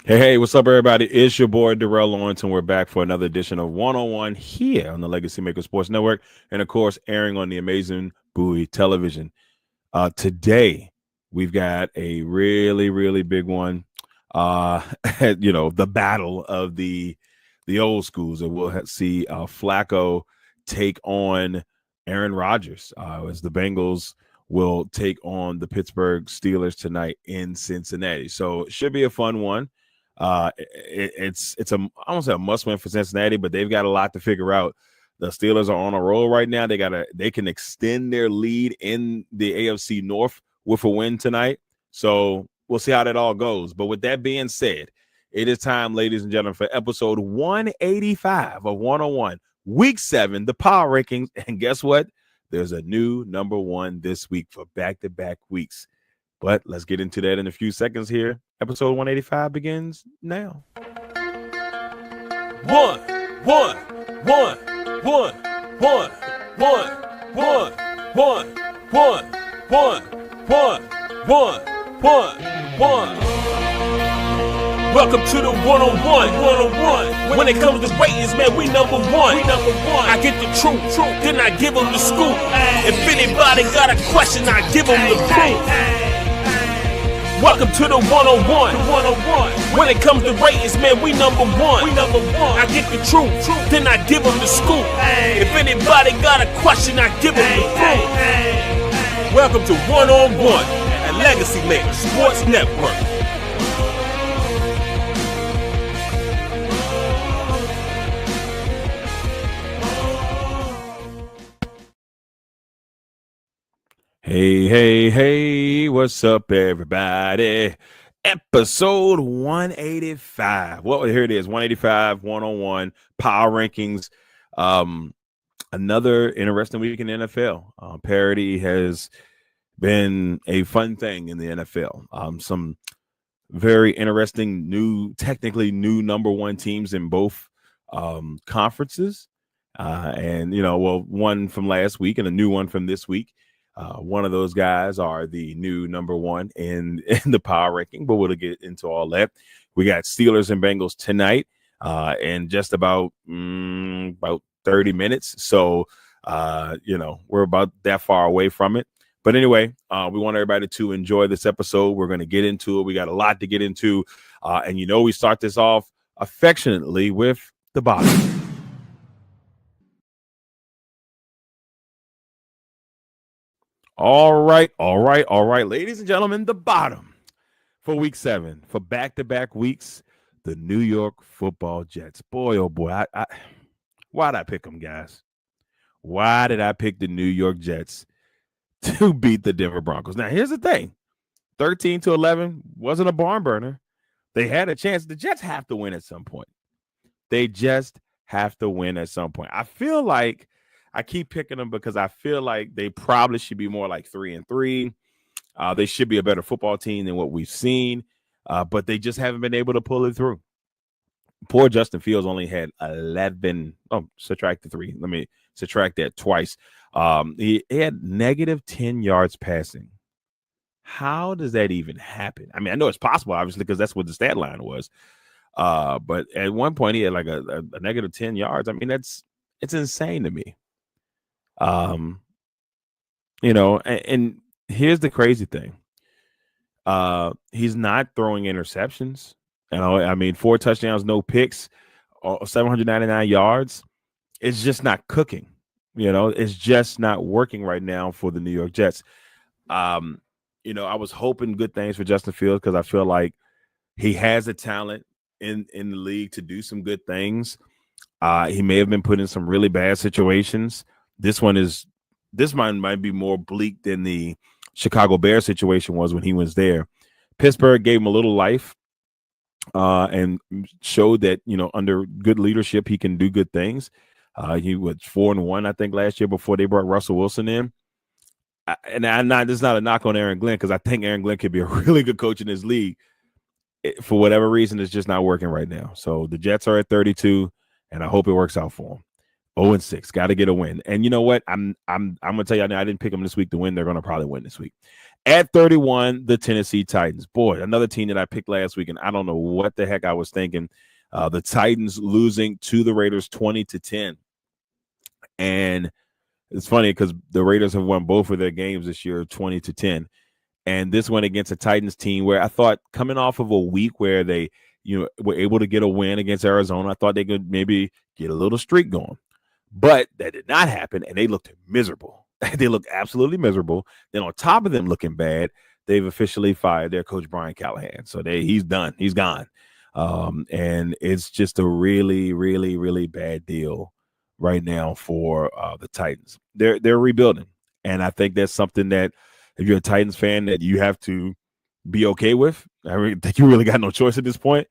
Hey, what's up, everybody? It's your boy, Darrell Owens, and we're back for another edition of One on One here on the Legacy Maker Sports Network, and of course, airing on the amazing Bowie Television. Today, we've got a really, really big one. Uh, the battle of the old schools, and we'll see Flacco take on Aaron Rodgers as the Bengals will take on the Pittsburgh Steelers tonight in Cincinnati. So it should be a fun one. It's I won't say a must win for Cincinnati, but they've got a lot to figure out. The Steelers are on a roll right now. They can extend their lead in the AFC North with a win tonight. So we'll see how that all goes. But with that being said, it is time, ladies and gentlemen, for episode 185 of 101, week 7, the power rankings. And guess what? There's a new number one this week for back-to-back weeks. But let's get into that in a few seconds here. Episode 185 begins now. One, one, one, one, one, one, one, one, one, one, one, one, one. Welcome to the one-on-one. When it comes to ratings, man, we number one. I get the truth, then I give them the scoop. If anybody got a question, I give them the proof. Welcome to the one-on-one. When it comes to ratings, man, we number one. I get the truth, then I give them the scoop. If anybody got a question, I give them the proof. Welcome to one-on-one at Legacy Maker Sports Network. Hey, what's up, everybody? Episode 185. Well, here it is, 185, 101, power rankings. Another interesting week in the NFL. Parity has been a fun thing in the NFL. Some very interesting technically new number one teams in both conferences. One from last week and a new one from this week. One of those guys are the new number one in the power ranking, but we'll get into all that. We got Steelers and Bengals tonight in just about 30 minutes. So, we're about that far away from it. But anyway, we want everybody to enjoy this episode. We're going to get into it. We got a lot to get into. We start this off affectionately with the bottom. All right. Ladies and gentlemen, the bottom for week 7, for back-to-back weeks, the New York Football Jets. Boy, oh boy, why did I pick them, guys? Why did I pick the New York Jets to beat the Denver Broncos? Now, here's the thing. 13-11 wasn't a barn burner. They had a chance. The Jets have to win at some point. They just have to win at some point. I feel like I keep picking them because I feel like they probably should be more like 3-3. They should be a better football team than what we've seen, but they just haven't been able to pull it through. Poor Justin Fields only had 11. Oh, subtract the 3. Let me subtract that twice. He had negative 10 yards passing. How does that even happen? I mean, I know it's possible, obviously, because that's what the stat line was. But at one point, he had like a negative 10 yards. I mean, it's insane to me. And here's the crazy thing. He's not throwing interceptions. 4 touchdowns, no picks, 799 yards. It's just not cooking. It's just not working right now for the New York Jets. I was hoping good things for Justin Fields because I feel like he has the talent in the league to do some good things. He may have been put in some really bad situations. This might be more bleak than the Chicago Bears situation was when he was there. Pittsburgh gave him a little life and showed that, under good leadership, he can do good things. He was 4-1, I think, last year before they brought Russell Wilson in. This is not a knock on Aaron Glenn because I think Aaron Glenn could be a really good coach in this league. For whatever reason, it's just not working right now. So the Jets are at 32, and I hope it works out for them. 0-6, got to get a win. And you know what? I'm gonna tell you, I didn't pick them this week to win. They're gonna probably win this week. At 31, the Tennessee Titans. Boy, another team that I picked last week, and I don't know what the heck I was thinking. The Titans losing to the Raiders 20-10. And it's funny because the Raiders have won both of their games this year 20-10. And this one against a Titans team where I thought coming off of a week where they were able to get a win against Arizona, I thought they could maybe get a little streak going. But that did not happen, and they looked miserable. They looked absolutely miserable. Then on top of them looking bad, they've officially fired their coach, Brian Callahan. So he's done. He's gone. And it's just a really, really, really bad deal right now for the Titans. They're rebuilding, and I think that's something that if you're a Titans fan that you have to be okay with. I think you really got no choice at this point.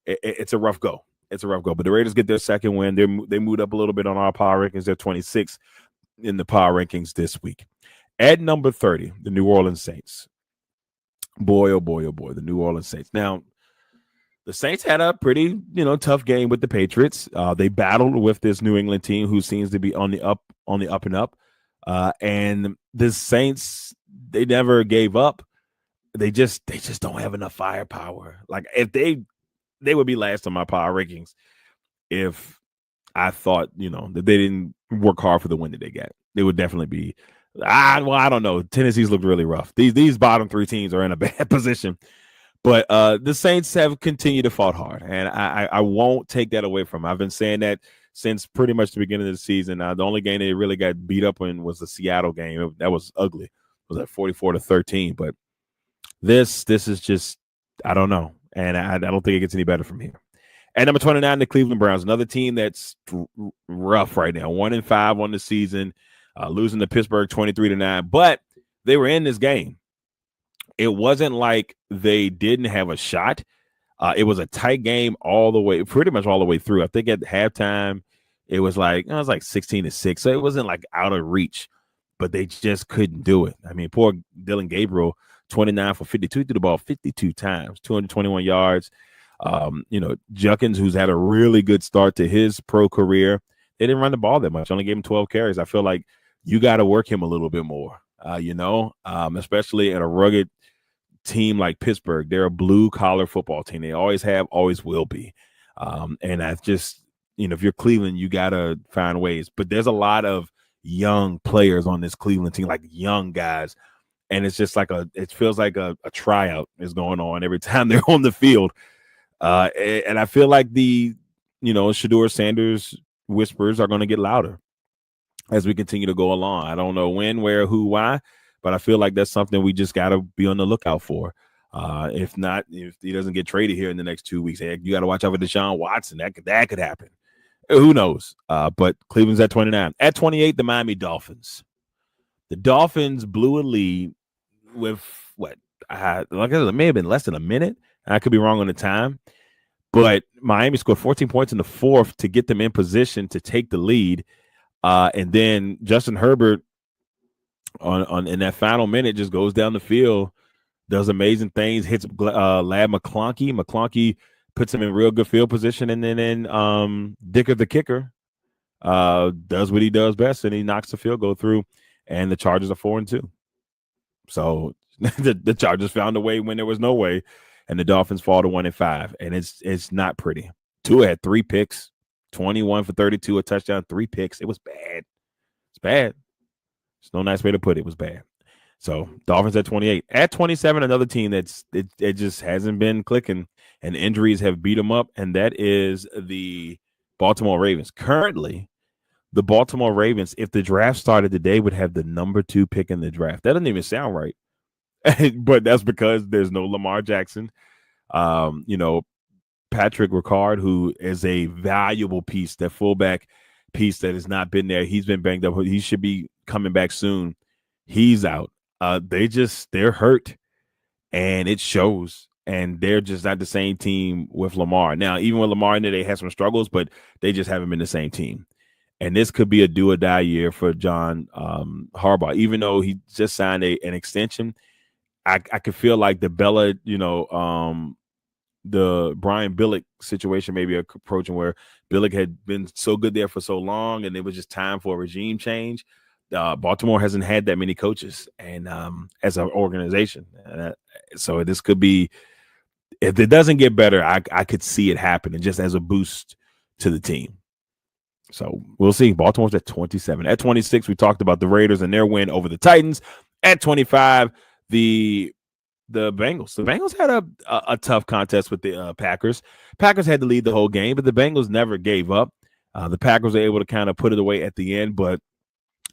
It's a rough go. It's a rough go. But the Raiders get their second win. They moved up a little bit on our power rankings. They're 26 in the power rankings this week. At number 30, the New Orleans Saints. Boy, oh boy, oh boy, the New Orleans Saints. Now, the Saints had a pretty, tough game with the Patriots. They battled with this New England team who seems to be on the up and up. And the Saints, they never gave up. They just don't have enough firepower. Like if they would be last on my power rankings if I thought, that they didn't work hard for the win that they got. They would definitely be. I don't know. Tennessee's looked really rough. These bottom three teams are in a bad position. But the Saints have continued to fight hard, and I won't take that away from them. I've been saying that since pretty much the beginning of the season. The only game they really got beat up in was the Seattle game. That was ugly. It was at 44-13. But this is just, I don't know. And I don't think it gets any better from here. At number 29, the Cleveland Browns, another team that's rough right now. 1-5 on the season, losing to Pittsburgh 23-9. But they were in this game. It wasn't like they didn't have a shot. It was a tight game pretty much all the way through. I think at halftime, it was like 16-6. So it wasn't like out of reach, but they just couldn't do it. I mean, poor Dylan Gabriel, 29 for 52, threw the ball 52 times, 221 yards. Junkins, who's had a really good start to his pro career, they didn't run the ball that much. Only gave him 12 carries. I feel like you got to work him a little bit more, especially in a rugged team like Pittsburgh. They're a blue-collar football team. They always have, always will be. And I just, if you're Cleveland, you got to find ways. But there's a lot of young players on this Cleveland team, like young guys. And it's just like it feels like a tryout is going on every time they're on the field. And I feel like the, Shedeur Sanders whispers are going to get louder as we continue to go along. I don't know when, where, who, why, but I feel like that's something we just got to be on the lookout for. If not, if he doesn't get traded here in the next 2 weeks, you got to watch out for Deshaun Watson. That could happen. Who knows? But Cleveland's at 29. At 28, the Miami Dolphins. The Dolphins blew a lead with like it may have been less than a minute. I could be wrong on the time, but Miami scored 14 points in the fourth to get them in position to take the lead. And then Justin Herbert on in that final minute just goes down the field, does amazing things, hits Lad McConkey. McConkey puts him in real good field position, and then Dicker the kicker does what he does best, and he knocks the field goal through, and the Chargers are 4-2. So the Chargers found a way when there was no way, and the Dolphins fall to 1-5, and it's not pretty. Tua had 3 picks, 21 for 32, a touchdown, 3 picks. It was bad. It's bad. There's no nice way to put it. It was bad. So Dolphins at 28. At 27, another team it just hasn't been clicking, and injuries have beat them up, and that is the Baltimore Ravens. Currently, the Baltimore Ravens, if the draft started today, would have the number 2 pick in the draft. That doesn't even sound right. But that's because there's no Lamar Jackson. Patrick Ricard, who is a valuable piece, that fullback piece that has not been there. He's been banged up. He should be coming back soon. He's out. They're hurt, and it shows. And they're just not the same team with Lamar. Now, even with Lamar in there, they had some struggles, but they just haven't been the same team. And this could be a do or die year for John Harbaugh. Even though he just signed an extension, I could feel like the Bella, the Brian Billick situation may be approaching, where Billick had been so good there for so long, and it was just time for a regime change. Baltimore hasn't had that many coaches, and as an organization, so this could be. If it doesn't get better, I could see it happening just as a boost to the team. So we'll see. Baltimore's at 27. At 26, we talked about the Raiders and their win over the Titans. At 25, the Bengals. The Bengals had a tough contest with the Packers. Packers had to lead the whole game, but the Bengals never gave up. The Packers were able to kind of put it away at the end, but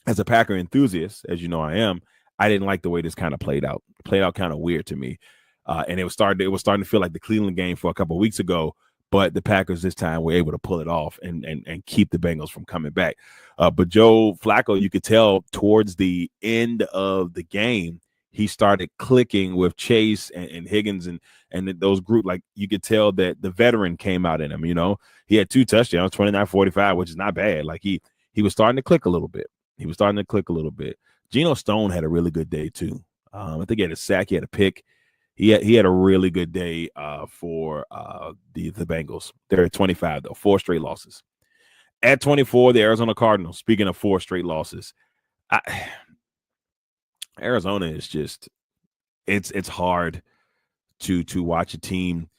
as a Packer enthusiast, as you know I am, I didn't like the way this kind of played out. It played out kind of weird to me. And it was starting to feel like the Cleveland game for a couple of weeks ago, but the Packers this time were able to pull it off and keep the Bengals from coming back. But Joe Flacco, you could tell towards the end of the game, he started clicking with Chase and Higgins and those group. Like you could tell that the veteran came out in him. You know, he had 2 touchdowns, 29-45, which is not bad. Like he was starting to click a little bit. Geno Stone had a really good day too. I think he had a sack, he had a pick. He had a really good day for the Bengals. They're at 25 though, 4 straight losses. At 24, the Arizona Cardinals. Speaking of 4 straight losses, Arizona is just it's hard to watch a team.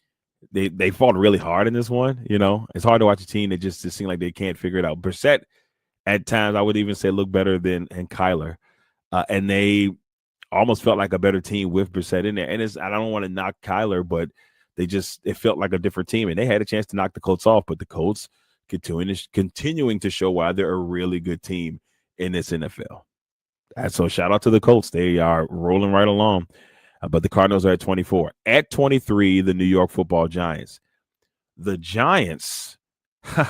They fought really hard in this one. You know, it's hard to watch a team that just seem like they can't figure it out. Brissett at times I would even say look better than Kyler, and they almost felt like a better team with Brissett in there. And I don't want to knock Kyler, but it felt like a different team, and they had a chance to knock the Colts off, but the Colts continuing to show why they're a really good team in this NFL. So shout out to the Colts. They are rolling right along. But the Cardinals are at 24. At 23, the New York Football Giants. The Giants,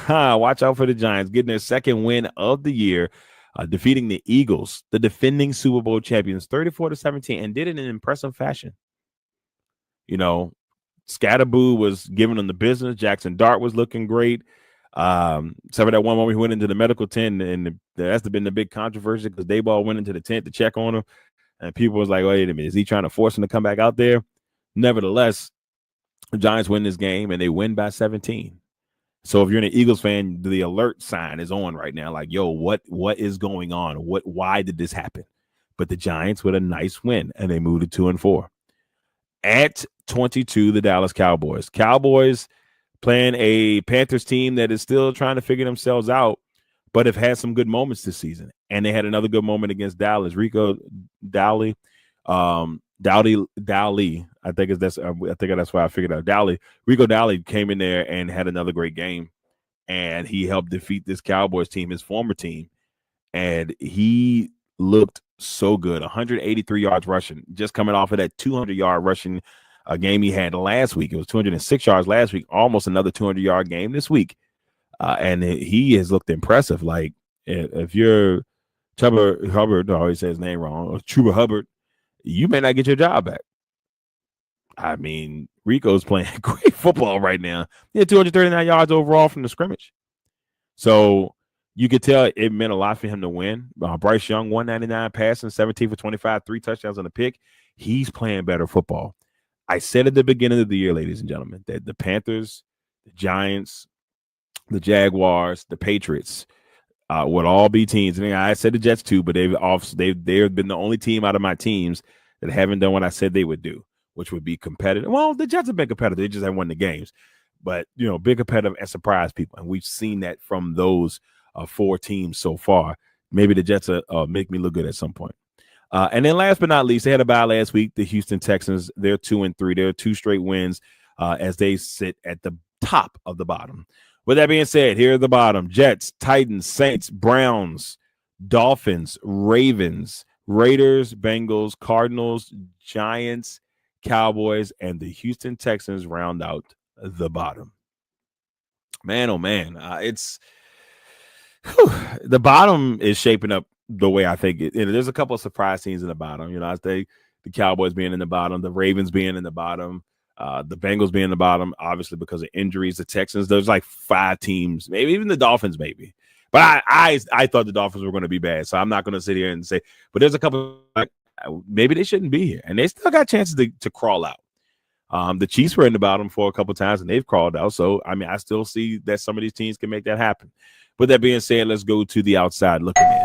watch out for the Giants, getting their second win of the year, defeating the Eagles, the defending Super Bowl champions, 34-17, and did it in impressive fashion. You know, Scatterboo was giving them the business. Jackson Dart was looking great. Except for that one moment he went into the medical tent, and that's been the big controversy because Dayball went into the tent to check on him, and people was like, wait a minute, is he trying to force him to come back out there? Nevertheless, the Giants win this game, and they win by 17. So if you're an Eagles fan, the alert sign is on right now. Like, yo, what is going on? Why did this happen? But the Giants with a nice win, and they moved to 2-4. At 22, the Dallas Cowboys. Cowboys playing a Panthers team that is still trying to figure themselves out, but have had some good moments this season. And they had another good moment against Dallas. Rico Dowdle, Dowley. I think that's why I figured out Dowley. Rico Dowley came in there and had another great game, and he helped defeat this Cowboys team, his former team, and he looked so good. 183 yards rushing, just coming off of that 200-yard rushing game he had last week. It was 206 yards last week, almost another 200-yard game this week, and he has looked impressive. Like if you're Chuba Hubbard, I always say his name wrong, or Chuba Hubbard, you may not get your job back. I mean, Rico's playing great football right now. He had 239 yards overall from the scrimmage. So you could tell it meant a lot for him to win. Bryce Young, 199 passing, 17 for 25, 3 touchdowns on the pick. He's playing better football. I said at the beginning of the year, ladies and gentlemen, that the Panthers, the Giants, the Jaguars, the Patriots would all be teams. I mean, I said the Jets too, but they've been the only team out of my teams that haven't done what I said they would do, which would be competitive. Well, the Jets have been competitive. They just haven't won the games. But, you know, big competitive and surprise people. And we've seen that from those 4 teams so far. Maybe the Jets make me look good at some point. And then last but not least, they had a bye last week, the Houston Texans. They're 2-3. They're 2 straight wins as they sit at the top of the bottom. With that being said, here at the bottom, Jets, Titans, Saints, Browns, Dolphins, Ravens, Raiders, Bengals, Cardinals, Giants, Cowboys, and the Houston Texans round out the bottom. Man, oh man, the bottom is shaping up the way I think it. There's a couple of surprise teams in the bottom. You know, I think the Cowboys being in the bottom, the Ravens being in the bottom, the Bengals being in the bottom, obviously because of injuries. The Texans, there's like 5 teams, maybe even the Dolphins, maybe. But I thought the Dolphins were going to be bad, so I'm not going to sit here and say. But there's a couple like maybe they shouldn't be here, and they still got chances to crawl out. The Chiefs were in the bottom for a couple of times, and they've crawled out. So I mean, I still see that some of these teams can make that happen. With that being said, let's go to the outside looking in.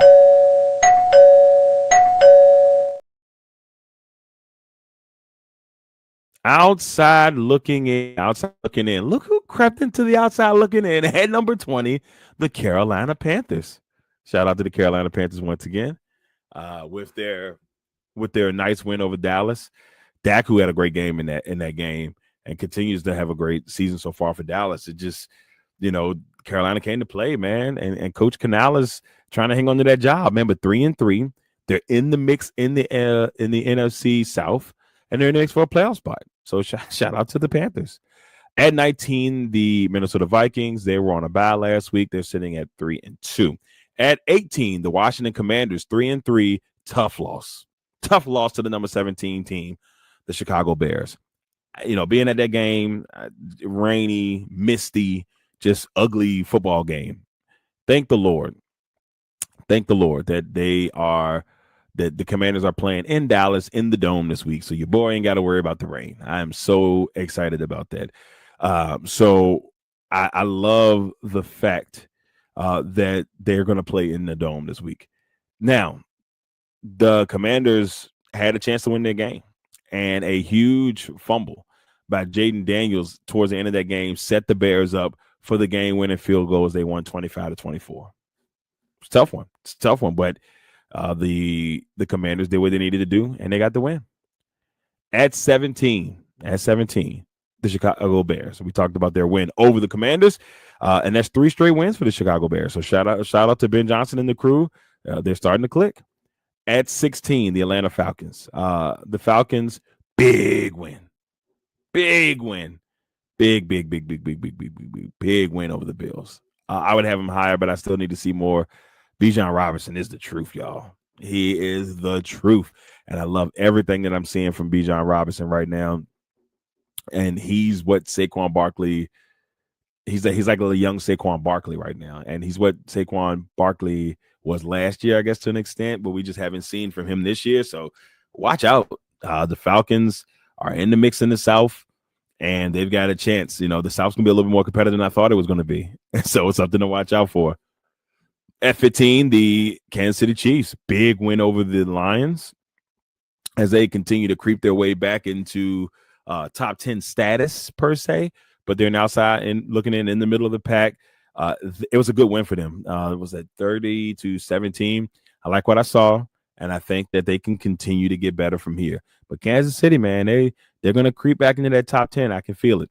outside looking in. Outside looking in. Look who crept into the outside looking in at number 20, the Carolina Panthers. Shout out to the Carolina Panthers once again, with their nice win over Dallas. Dak, who had a great game in that game, and continues to have a great season so far for Dallas. It just, Carolina came to play, man, and Coach Canales trying to hang on to that job, man. But 3-3, they're in the mix in the NFC South, and they're in the mix for a playoff spot. So shout out to the Panthers. At 19, the Minnesota Vikings, they were on a bye last week. They're sitting at 3-2. At 18, the Washington Commanders, 3-3, tough loss. Tough loss to the number 17 team, the Chicago Bears. Being at that game, rainy, misty, just ugly football game. Thank the Lord that the Commanders are playing in Dallas in the Dome this week. So your boy ain't got to worry about the rain. I am so excited about that. So I love the fact that they're going to play in the Dome this week. Now, the Commanders had a chance to win their game, and a huge fumble by Jaden Daniels towards the end of that game set the Bears up for the game-winning field goal as they won 25-24. It's a tough one, but the Commanders did what they needed to do, and they got the win. At 17, the Chicago Bears. We talked about their win over the Commanders, and that's 3 straight wins for the Chicago Bears. So shout out to Ben Johnson and the crew. They're starting to click. At 16, the Atlanta Falcons. The Falcons, big win. Big win. Big win over the Bills. I would have them higher, but I still need to see more. Bijan Robinson is the truth, y'all. He is the truth. And I love everything that I'm seeing from Bijan Robinson right now. And he's what Saquon Barkley, he's like a young Saquon Barkley right now. And he's what Saquon Barkley was last year, I guess, to an extent, but we just haven't seen from him this year. So watch out. The Falcons are in the mix in the South, and they've got a chance. The South's going to be a little bit more competitive than I thought it was going to be. So it's something to watch out for. At 15, the Kansas City Chiefs, big win over the Lions as they continue to creep their way back into top 10 status per se, but they're now outside and looking in the middle of the pack. It was a good win for them. It was at 30-17. I like what I saw, and I think that they can continue to get better from here. But Kansas City, man, they're going to creep back into that top 10. I can feel it.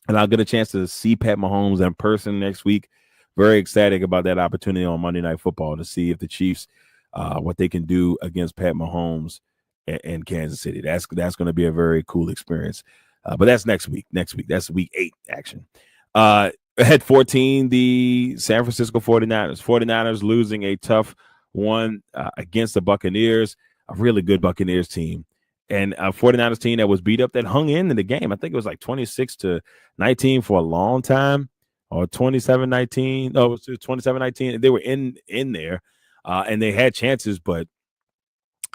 And I'll get a chance to see Pat Mahomes in person next week. Very excited about that opportunity on Monday Night Football to see if the Chiefs, what they can do against Pat Mahomes and Kansas City. That's going to be a very cool experience. But that's next week. That's week 8 action. At 14, the San Francisco 49ers. 49ers losing a tough one against the Buccaneers, a really good Buccaneers team. And a 49ers team that was beat up, that hung in the game. I think it was like 26-19 for a long time, or 27-19. No, it was 27-19. They were in there, and they had chances, but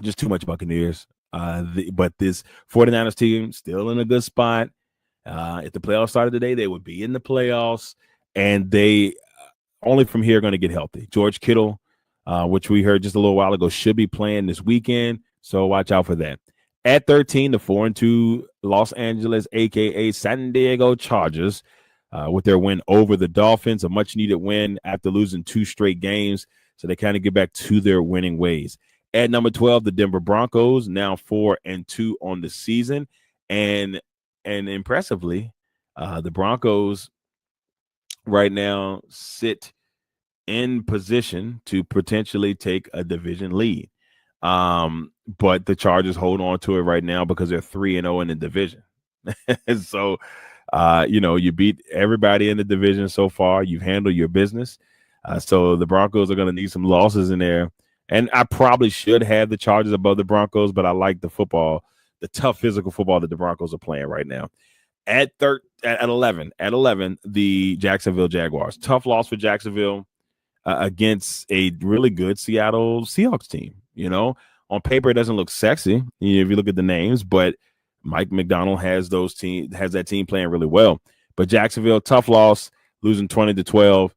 just too much Buccaneers. But this 49ers team still in a good spot. If the playoffs started today, they would be in the playoffs, and they only from here are going to get healthy. George Kittle, which we heard just a little while ago, should be playing this weekend, so watch out for that. At 13, the 4-2 Los Angeles, a.k.a. San Diego Chargers, with their win over the Dolphins, a much-needed win after losing 2 straight games, so they kind of get back to their winning ways. At number 12, the Denver Broncos, now 4-2 on the season, and impressively, the Broncos right now sit in position to potentially take a division lead. But the Chargers hold on to it right now because they're 3-0 in the division. So, you beat everybody in the division so far. You've handled your business. So the Broncos are going to need some losses in there. And I probably should have the Chargers above the Broncos, but I like the tough physical football that the Broncos are playing right now. At 11, the Jacksonville Jaguars. Tough loss for Jacksonville against a really good Seattle Seahawks team. On paper, it doesn't look sexy if you look at the names, but Mike McDonald has that team playing really well. But Jacksonville, tough loss, losing 20-12,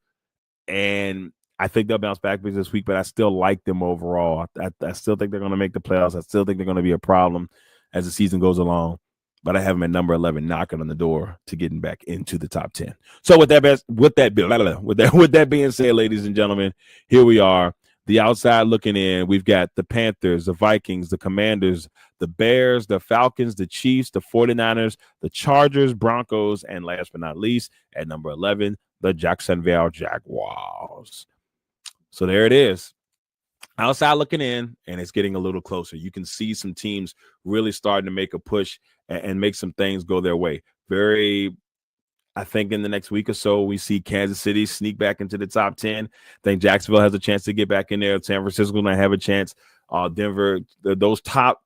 and I think they'll bounce back this week, but I still like them overall. I still think they're going to make the playoffs. I still think they're going to be a problem as the season goes along. but I have them at number 11, knocking on the door to getting back into the top 10. So with that being said, ladies and gentlemen, here we are. The outside looking in, we've got the Panthers, the Vikings, the Commanders, the Bears, the Falcons, the Chiefs, the 49ers, the Chargers, Broncos, and last but not least, at number 11, the Jacksonville Jaguars. So there it is. Outside looking in, and it's getting a little closer. You can see some teams really starting to make a push and make some things go their way. I think in the next week or so, we see Kansas City sneak back into the top 10. I think Jacksonville has a chance to get back in there. San Francisco might have a chance. Denver, those top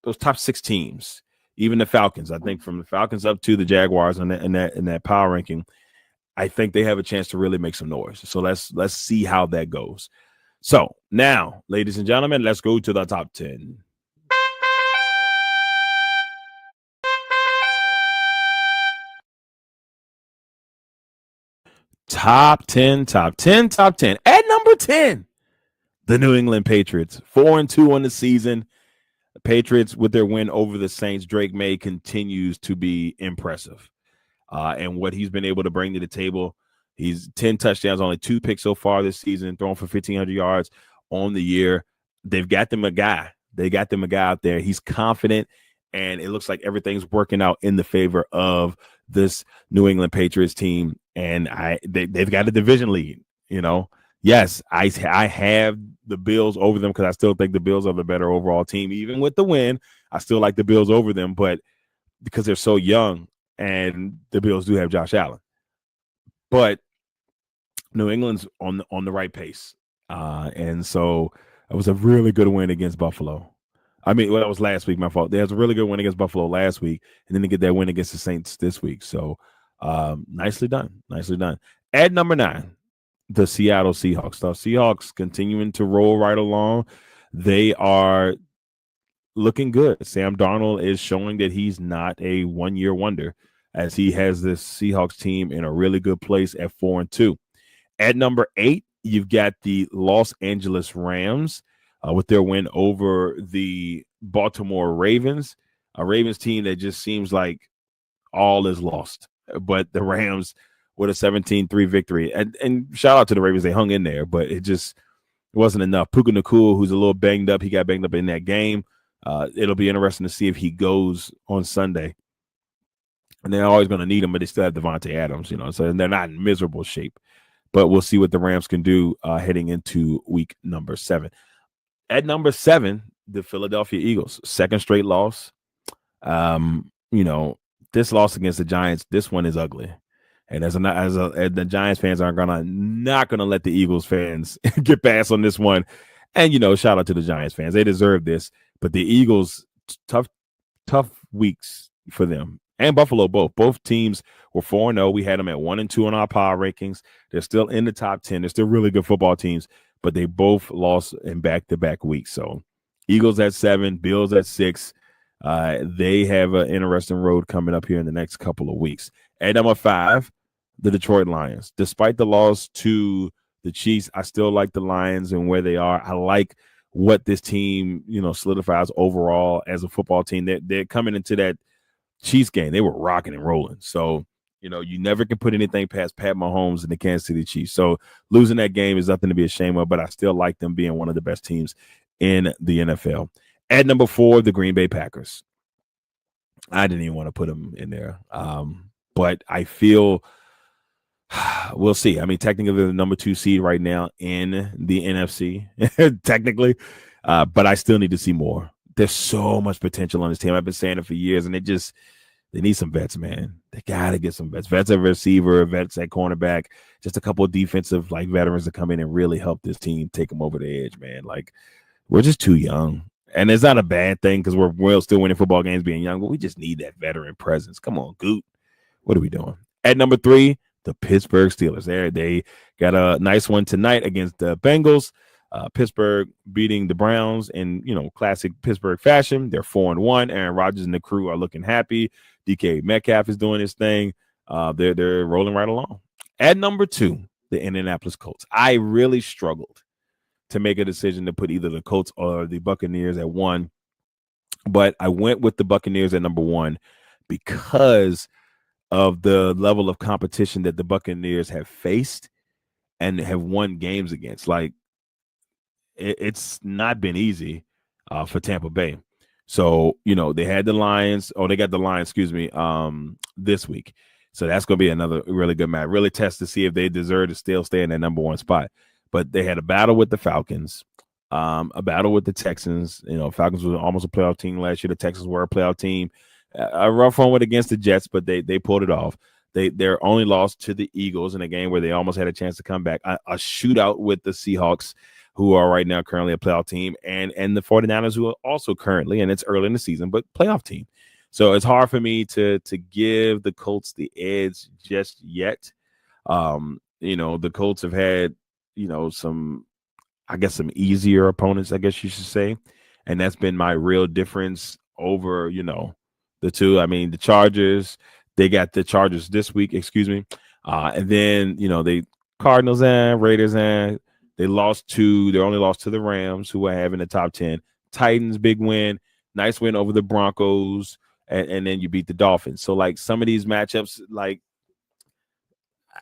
6 teams, even the Falcons. I think from the Falcons up to the Jaguars in that power ranking, I think they have a chance to really make some noise. So let's see how that goes. So now, ladies and gentlemen, let's go to the top 10. Top 10. At number 10, the New England Patriots, 4-2 on the season. The Patriots, with their win over the Saints, Drake May continues to be impressive. And what he's been able to bring to the table, he's 10 touchdowns, only 2 picks so far this season, throwing for 1,500 yards on the year. They've got them a guy. Out there. He's confident, and it looks like everything's working out in the favor of this New England Patriots team. And they've got a division lead. Yes, I have the Bills over them because I still think the Bills are the better overall team. Even with the win, I still like the Bills over them, but because they're so young, and the Bills do have Josh Allen. But New England's on the right pace. And so it was a really good win against Buffalo. That was last week, my fault. There was a really good win against Buffalo last week, and then to get that win against the Saints this week. So nicely done. At number 9, the Seattle Seahawks. The Seahawks continuing to roll right along. They are looking good. Sam Darnold is showing that he's not a one-year wonder, as he has this Seahawks team in a really good place at 4-2. At number 8, you've got the Los Angeles Rams with their win over the Baltimore Ravens, a Ravens team that just seems like all is lost. But the Rams with a 17-3 victory. And shout out to the Ravens. They hung in there, but it just wasn't enough. Puka Nacua, who's a little banged up, he got banged up in that game. It'll be interesting to see if he goes on Sunday. And they're always going to need him, but they still have Devontae Adams, so they're not in miserable shape. But we'll see what the Rams can do heading into week number 7. At number 7, the Philadelphia Eagles, second straight loss. This loss against the Giants, this one is ugly. And the Giants fans are not gonna let the Eagles fans get past on this one. And shout out to the Giants fans, they deserve this. But the Eagles, tough weeks for them. And Buffalo, both teams were 4-0. We had them at 1-2 on our power rankings. They're still in the top 10. They're still really good football teams, but they both lost in back-to-back weeks. So Eagles at 7, Bills at 6. They have an interesting road coming up here in the next couple of weeks. At number 5, the Detroit Lions. Despite the loss to the Chiefs, I still like the Lions and where they are. I like what this team, solidifies overall as a football team. They're coming into that Chiefs game. They were rocking and rolling. So, you never can put anything past Pat Mahomes and the Kansas City Chiefs. So losing that game is nothing to be ashamed of, but I still like them being one of the best teams in the NFL. At number 4, the Green Bay Packers. I didn't even want to put them in there. But I feel we'll see. Technically they're the number 2 seed right now in the NFC, technically. But I still need to see more. There's so much potential on this team. I've been saying it for years, and they need some vets, man. They got to get some vets. Vets at receiver, vets at cornerback, just a couple of defensive veterans to come in and really help this team take them over the edge, man. We're just too young. And it's not a bad thing because we're still winning football games being young, but we just need that veteran presence. Come on, Goot. What are we doing? At number 3, the Pittsburgh Steelers. They got a nice one tonight against the Bengals. Pittsburgh beating the Browns in, classic Pittsburgh fashion. They're 4-1. Aaron Rodgers and the crew are looking happy. DK Metcalf is doing his thing. They're rolling right along. At number 2, the Indianapolis Colts. I really struggled to make a decision to put either the Colts or the Buccaneers at 1. But I went with the Buccaneers at number one because of the level of competition that the Buccaneers have faced and have won games against. Like it's not been easy for Tampa Bay. So, they had the Lions. Oh, they got the Lions, excuse me, this week. So that's going to be another really good match. Really test to see if they deserve to still stay in that number one spot. But they had a battle with the Falcons, a battle with the Texans. Falcons was almost a playoff team last year. The Texans were a playoff team. A rough one with against the Jets, but they pulled it off. They're only lost to the Eagles in a game where they almost had a chance to come back. A shootout with the Seahawks, who are right now currently a playoff team, and the 49ers, who are also currently, and it's early in the season, but playoff team. So it's hard for me to give the Colts the edge just yet. The Colts have had, some easier opponents, I guess you should say. And that's been my real difference over, the two. I mean, the Chargers, they got the Chargers this week, excuse me. And then, they Cardinals and Raiders and they only lost to the Rams, who are having the top 10. Titans, big win, nice win over the Broncos, and then you beat the Dolphins. So, like, some of these matchups, like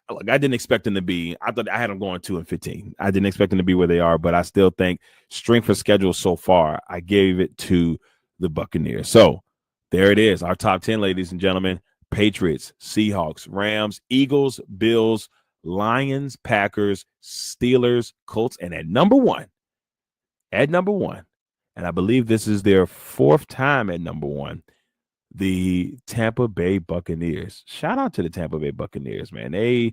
I didn't expect them to be. I thought I had them going 2-15. I didn't expect them to be where they are, but I still think strength of schedule so far, I gave it to the Buccaneers. So there it is, our top 10, ladies and gentlemen. Patriots, Seahawks, Rams, Eagles, Bills, Lions, Packers, Steelers, Colts, and at number one, and I believe this is their fourth time at number one, the Tampa Bay Buccaneers. Shout out to the Tampa Bay Buccaneers, man. They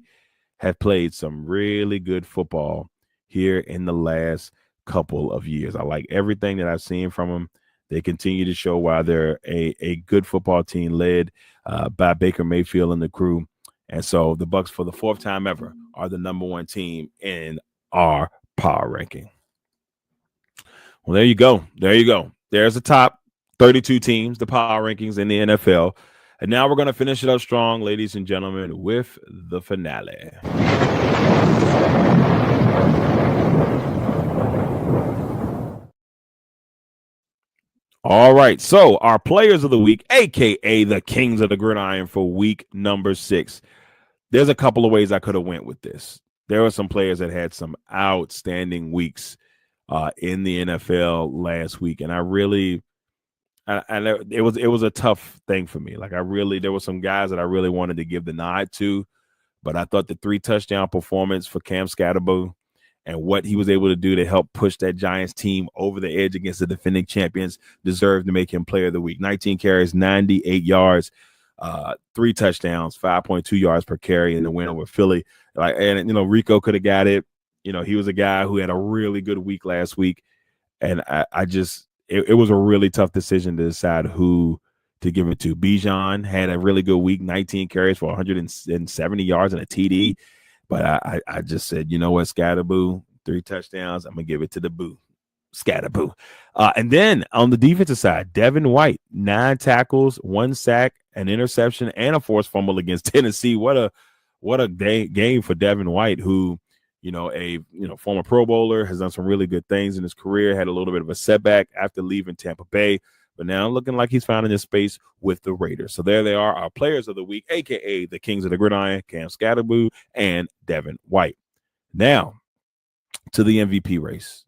have played some really good football here in the last couple of years. I like everything that I've seen from them. They continue to show why they're a good football team led by Baker Mayfield and the crew. And so the Bucs, for the fourth time ever, are the number one team in our power ranking. Well, there you go. There's the top 32 teams, the power rankings in the NFL. And now we're going to finish it up strong, ladies and gentlemen, with the finale. All right. So our players of the week, a.k.a. the Kings of the Gridiron, for week number 6. There's a couple of ways I could have went with this. There were some players that had some outstanding weeks in the NFL last week. And it was a tough thing for me. Like there were some guys that I really wanted to give the nod to, but I thought the 3 touchdown performance for Cam Scatterbo and what he was able to do to help push that Giants team over the edge against the defending champions deserved to make him player of the week. 19 carries, 98 yards, 3 touchdowns, 5.2 yards per carry in the win over Philly. Rico could have got it. He was a guy who had a really good week last week, and it was a really tough decision to decide who to give it to. Bijan had a really good week, 19 carries for 170 yards and a TD. But I just said, you know what, Scatterboo, 3 touchdowns. I'm going to give it to the boo, Scatterboo. And then on the defensive side, Devin White, 9 tackles, 1 sack, an interception, and a forced fumble against Tennessee. What a game for Devin White, who, former Pro Bowler, has done some really good things in his career, had a little bit of a setback after leaving Tampa Bay, but now looking like he's found in his space with the Raiders. So there they are, our players of the week, a.k.a. the Kings of the Gridiron, Cam Scatterboo and Devin White. Now, to the MVP race.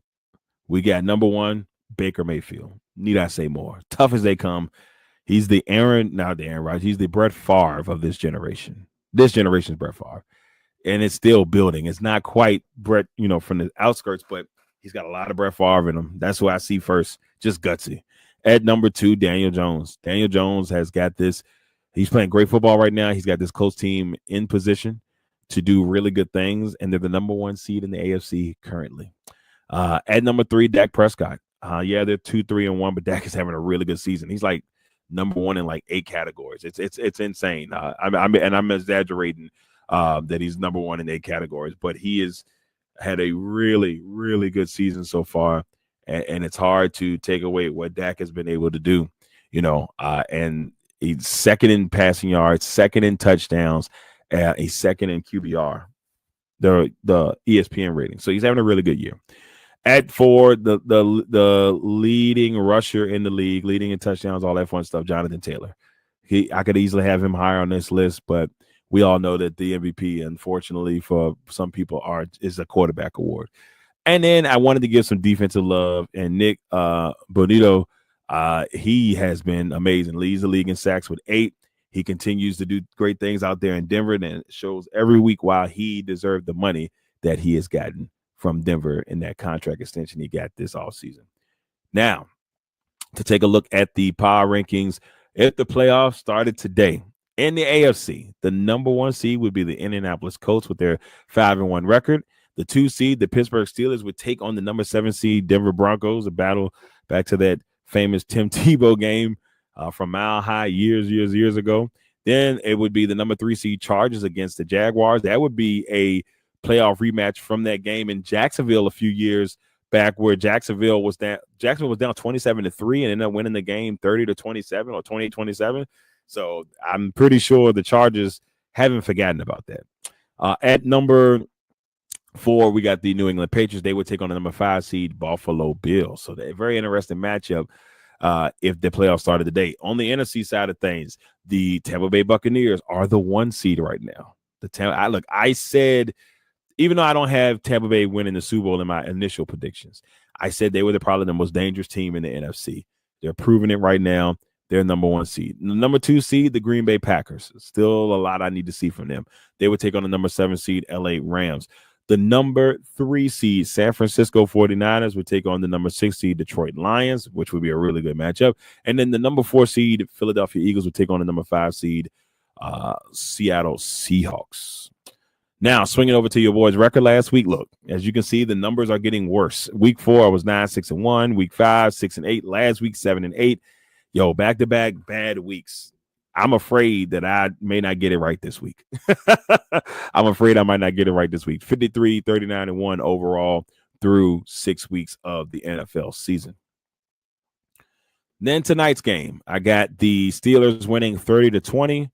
We got number 1, Baker Mayfield. Need I say more? Tough as they come. He's the Aaron Rodgers. He's the Brett Favre of this generation. This generation's Brett Favre. And it's still building. It's not quite Brett, from the outskirts, but he's got a lot of Brett Favre in him. That's who I see first. Just gutsy. At number 2, Daniel Jones. Daniel Jones has got this. He's playing great football right now. He's got this Colts team in position to do really good things, and they're the number 1 seed in the AFC currently. At number 3, Dak Prescott. They're 2-3-1, but Dak is having a really good season. He's like number 1 in like 8 categories. It's insane. I'm exaggerating that he's number 1 in 8 categories, but he has had a really, really good season so far. And it's hard to take away what Dak has been able to do, and he's second in passing yards, second in touchdowns, he's second in QBR, the ESPN rating. So he's having a really good year. At 4, the leading rusher in the league, leading in touchdowns, all that fun stuff, Jonathan Taylor. I could easily have him higher on this list, but we all know that the MVP, unfortunately, for some people, is a quarterback award. And then I wanted to give some defensive love, and Nick Bonito, he has been amazing. Leads the league in sacks with 8. He continues to do great things out there in Denver, and it shows every week why he deserved the money that he has gotten from Denver in that contract extension he got this offseason. Now, to take a look at the power rankings, if the playoffs started today in the AFC, the number 1 seed would be the Indianapolis Colts with their 5-1 record. The 2 seed, the Pittsburgh Steelers, would take on the number 7 seed Denver Broncos, a battle back to that famous Tim Tebow game from Mile High years ago. Then it would be the number 3 seed Chargers against the Jaguars. That would be a playoff rematch from that game in Jacksonville a few years back, where Jacksonville was down 27-3 and ended up winning the game 30-27 or 28-27. So I'm pretty sure the Chargers haven't forgotten about that. At number 4, we got the New England Patriots. They would take on the number 5 seed Buffalo Bills. So a very interesting matchup if the playoffs started today. On the NFC side of things, the Tampa Bay Buccaneers are the 1 seed right now. I said, even though I don't have Tampa Bay winning the Super Bowl in my initial predictions, I said they were probably the most dangerous team in the NFC. They're proving it right now. They're number 1 seed. The number 2 seed, the Green Bay Packers. Still a lot I need to see from them. They would take on the number 7 seed LA Rams. The number 3 seed San Francisco 49ers would take on the number 6 seed Detroit Lions, which would be a really good matchup. And then the number 4 seed Philadelphia Eagles would take on the number 5 seed Seattle Seahawks. Now, swinging over to your boys' record last week. Look, as you can see, the numbers are getting worse. Week 4, I was 9-6-1. Week 5, 6-8. Last week, 7-8. Yo, back-to-back bad weeks. I'm afraid that I may not get it right this week. I'm afraid I might not get it right this week. 53, 39-1 overall through 6 weeks of the NFL season. Then tonight's game, I got the Steelers winning 30-20.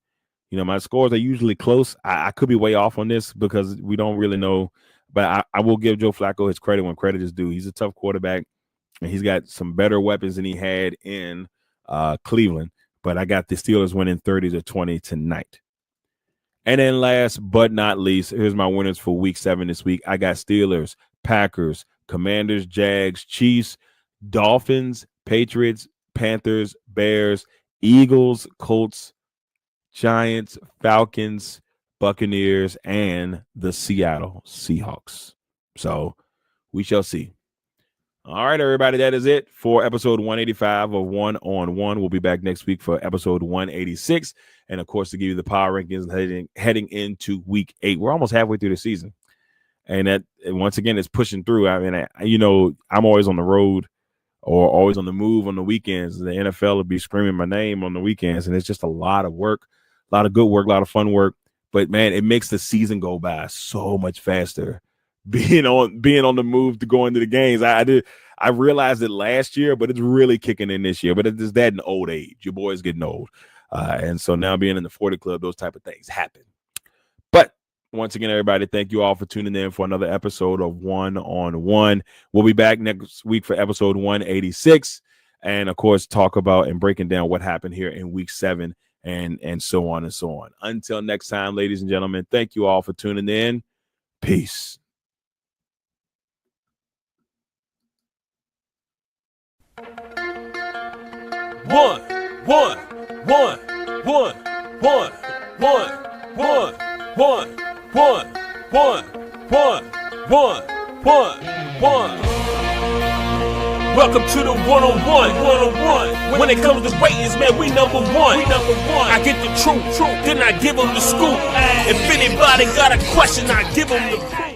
You know, my scores are usually close. I could be way off on this because we don't really know. But I will give Joe Flacco his credit when credit is due. He's a tough quarterback, and he's got some better weapons than he had in Cleveland. But I got the Steelers winning 30-20 tonight. And then last but not least, here's my winners for week 7 this week. I got Steelers, Packers, Commanders, Jags, Chiefs, Dolphins, Patriots, Panthers, Bears, Eagles, Colts, Giants, Falcons, Buccaneers, and the Seattle Seahawks. So we shall see. All right, everybody, that is it for episode 185 of One on One. We'll be back next week for episode 186. And, of course, to give you the power rankings heading into week 8. We're almost halfway through the season. And that, once again, is pushing through. I mean, I'm always on the road or always on the move on the weekends. The NFL will be screaming my name on the weekends. And it's just a lot of work, a lot of good work, a lot of fun work. But, man, it makes the season go by so much faster. Being on the move to go into the games. I realized it last year, but it's really kicking in this year. But it's that in old age. Your boy's getting old. And so now being in the 40 club, those type of things happen. But once again, everybody, thank you all for tuning in for another episode of One on One. We'll be back next week for episode 186. And, of course, talk about and breaking down what happened here in week 7 and so on and so on. Until next time, ladies and gentlemen, thank you all for tuning in. Peace. One. Welcome to the one-on-one. When it comes to ratings, man, we number one. I get the truth, then I give them the scoop. If anybody got a question, I give them the proof.